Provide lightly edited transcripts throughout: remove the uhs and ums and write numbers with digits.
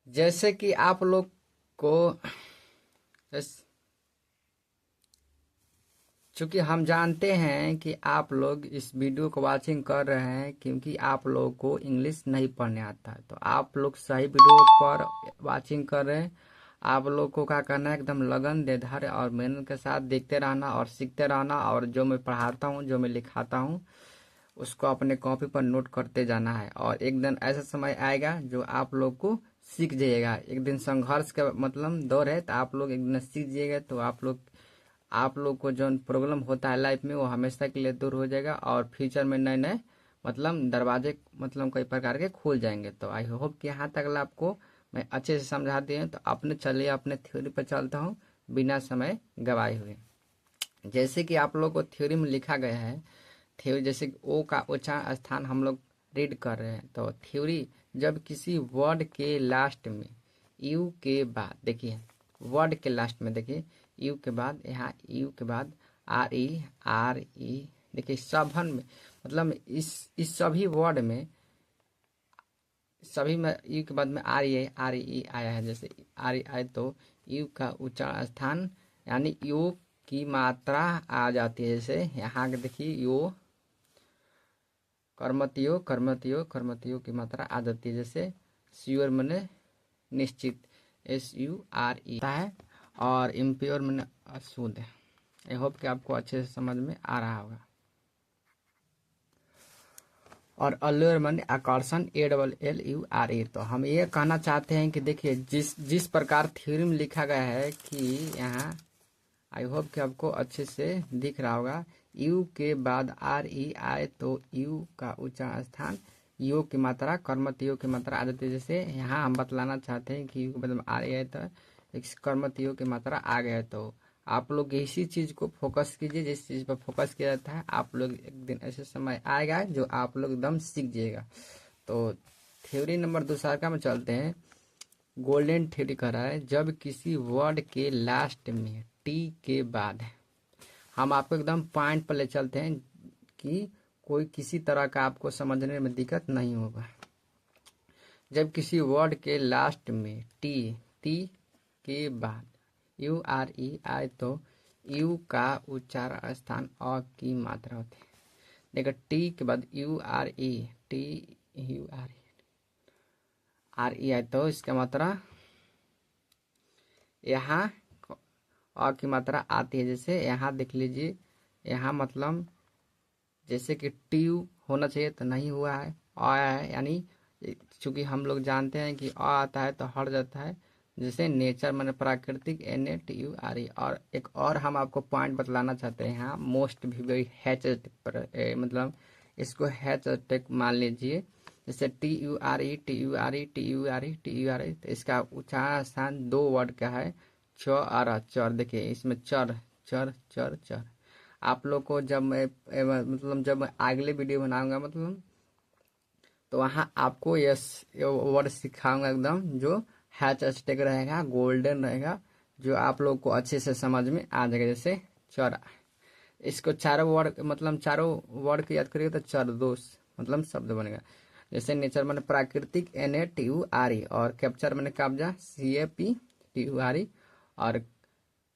जैसे कि आप लोग को चूंकि हम जानते हैं कि आप लोग इस वीडियो को वाचिंग कर रहे हैं क्योंकि आप लोगों को इंग्लिश नहीं पढ़ने आता है, तो आप लोग सही वीडियो पर वाचिंग कर रहे हैं। आप लोग को क्या करना है, एकदम लगन दे धैर्य और मेहनत के साथ देखते रहना और सीखते रहना, और जो मैं पढ़ाता हूँ, जो मैं लिखाता हूँ, उसको अपने कॉपी पर नोट करते जाना है। और एक दिन ऐसा समय आएगा जो आप लोग को सीख जाइएगा। एक दिन संघर्ष का मतलब दौर है, तो आप लोग एक दिन सीख जाइएगा, तो आप लोग को जो प्रॉब्लम होता है लाइफ में वो हमेशा के लिए दूर हो जाएगा और फ्यूचर में नए नए मतलब दरवाजे मतलब कई प्रकार के खुल जाएंगे। तो आई होप कि यहाँ तक आपको मैं अच्छे से समझा दिए। तो अपने चलिए अपने थ्योरी पर चलता हूँ बिना समय गवाए हुए। जैसे कि आप लोग को थ्योरी में लिखा गया है, थ्योरी जैसे ओ का उच्चारण स्थान हम लोग रीड कर रहे हैं। तो थ्योरी जब किसी वर्ड के लास्ट में यू के बाद, देखिए वर्ड के लास्ट में, देखिए यू के बाद, यहाँ यू के बाद आर ई, देखिए सभन में मतलब इस सभी वर्ड में, सभी में यू के बाद में आर ई आया है। जैसे आर ई आए तो यू का उच्चारण स्थान यानी यू की मात्रा आ जाती है। जैसे यहाँ के देखिए यो कर्मतियो की मात्रा आ जाती है। जैसे श्योर मने निश्चित, SURE है, और इम्प्योर मने अशुद्ध। आई होप कि आपको अच्छे से समझ में आ रहा होगा। और अल्लुर मन आकर्षण ALLURE। तो हम ये कहना चाहते हैं कि देखिए जिस प्रकार थ्योरी में लिखा गया है कि यहाँ, आई होप कि आपको अच्छे से दिख रहा होगा, यू के बाद RE आए तो यू का उच्चारण स्थान यो की मात्रा कर्मतियो की मात्रा आ जाती है। जैसे यहाँ हम बतलाना चाहते हैं कि यू के बाद में RE आए तो एक कर्मतियो की मात्रा आ गया है। तो आप लोग इसी चीज को फोकस कीजिए, जिस चीज पर फोकस किया जाता है आप लोग एक दिन ऐसे समय आएगा जो आप लोग एकदम सीख जाइएगा। तो थ्योरी नंबर दूसरा का में चलते हैं। गोल्डन थ्योरी कह रहा है जब किसी वर्ड के लास्ट में टी के बाद, हम आपको एकदम पॉइंट पर ले चलते हैं कि कोई किसी तरह का आपको समझने में दिक्कत नहीं होगा। जब किसी वर्ड के लास्ट में टी के बाद URE आए तो यू का उच्चारण स्थान अ की मात्रा होती है। देखो टी के बाद RE आए तो इसका मात्रा यहाँ अ की मात्रा आती है। जैसे यहाँ देख लीजिए, यहाँ मतलब जैसे कि ट्यू होना चाहिए तो नहीं हुआ है, आया है। यानी चूंकि हम लोग जानते हैं कि आता है तो हट जाता है। जैसे नेचर माने प्राकृतिक NATURE। और एक और हम आपको पॉइंट बतलाना चाहते हैं यहाँ, मोस्ट भी वेरी हैच मतलब इसको हैच टेक मान लीजिए। जैसे TURE तो इसका उच्चारण स्थान दो वर्ड का है, च और चर। देखिए इसमें चर चर चर चर। आप लोग को जब मैं मतलब जब मैं अगले वीडियो बनाऊंगा मतलब, तो वहाँ आपको यस वर्ड सिखाऊंगा एकदम जो हैच स्टेक रहेगा, गोल्डन रहेगा, जो आप लोग को अच्छे से समझ में आ जाएगा। जैसे चर, इसको चारों वर्ड मतलब चारों वर्ड की याद करिए तो चर दोष मतलब शब्द बनेगा। जैसे नेचर मैंने प्राकृतिक NATURE, और कैप्चर मैंने कब्जा CAPTURE, और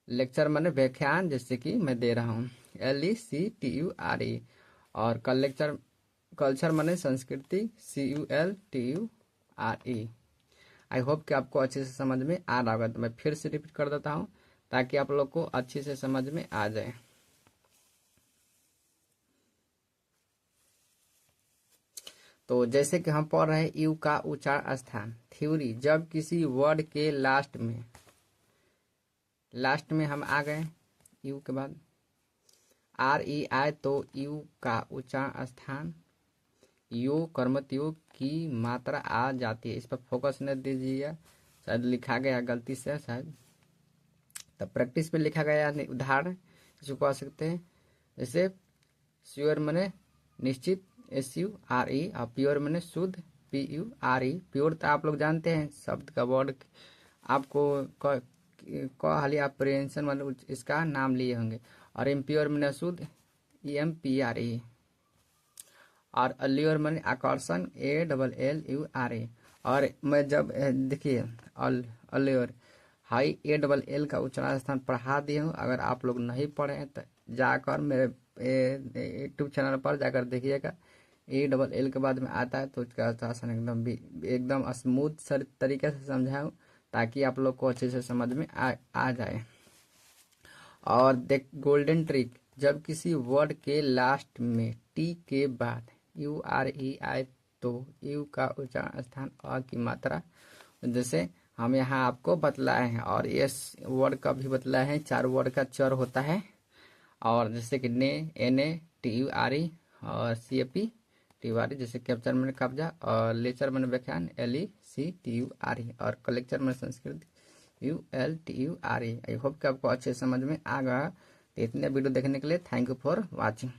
लेक्चर मैंने व्याख्यान जैसे कि मैं दे रहा हूँ LECTURE, और कल्चर मैंने संस्कृति CULTURE। आई होप कि आपको अच्छे से समझ में आ रहा होगा। तो मैं फिर से रिपीट कर देता हूँ ताकि आप लोग को अच्छे से समझ में आ जाए। तो जैसे कि हम पढ़ रहे हैं यू का उच्चारण स्थान थ्योरी जब किसी वर्ड के लास्ट में हम आ गए, यू के बाद RE आए तो यू का उच्चारण स्थान यो कर्मतयोग की मात्रा आ जाती है। इस पर फोकस न दीजिए, शायद लिखा गया गलती से शायद, तो प्रैक्टिस पे लिखा गया उदाहरण इसको कह सकते हैं। जैसे श्योर मने निश्चित SURE, और प्योर मने शुद्ध PURE। प्योर तो आप लोग जानते हैं शब्द का वर्ड आपको हाली अप्रिहेंशन मतलब इसका नाम लिए होंगे। और इम्प्योर मने शुद्ध EMPRE, और अल्ल्योर मने आकर्षण ALLURE, और मैं जब देखिए अल और हाई ALL का उच्चारण स्थान पढ़ा दिया हूँ। अगर आप लोग नहीं पढ़े हैं तो जाकर मेरे यूट्यूब चैनल पर जाकर देखिएगा। ALL के बाद में आता है तो उसका उच्चारण एकदम भी एकदम स्मूथ सर तरीके से समझाऊँ ताकि आप लोग को अच्छे से समझ में आ जाए। और देख गोल्डन ट्रिक, जब किसी वर्ड के लास्ट में टी के बाद URE आए तो यू का उच्चारण स्थान अ की मात्रा, जैसे हम यहाँ आपको बतलाए हैं। और इस वर्ड का भी बतलाए हैं, 4 वर्ड का चर होता है। और जैसे कि ने, NA, TURE और CAP TURE, जैसे कैप्चर मैंने कब्जा और लेक्चर मैंने व्याख्यान LECTURE और कलेक्चर मैंने संस्कृत ULTURE। आई होप कि आपको अच्छे समझ में आ गया। तो इतने वीडियो देखने के लिए थैंक यू फॉर वॉचिंग।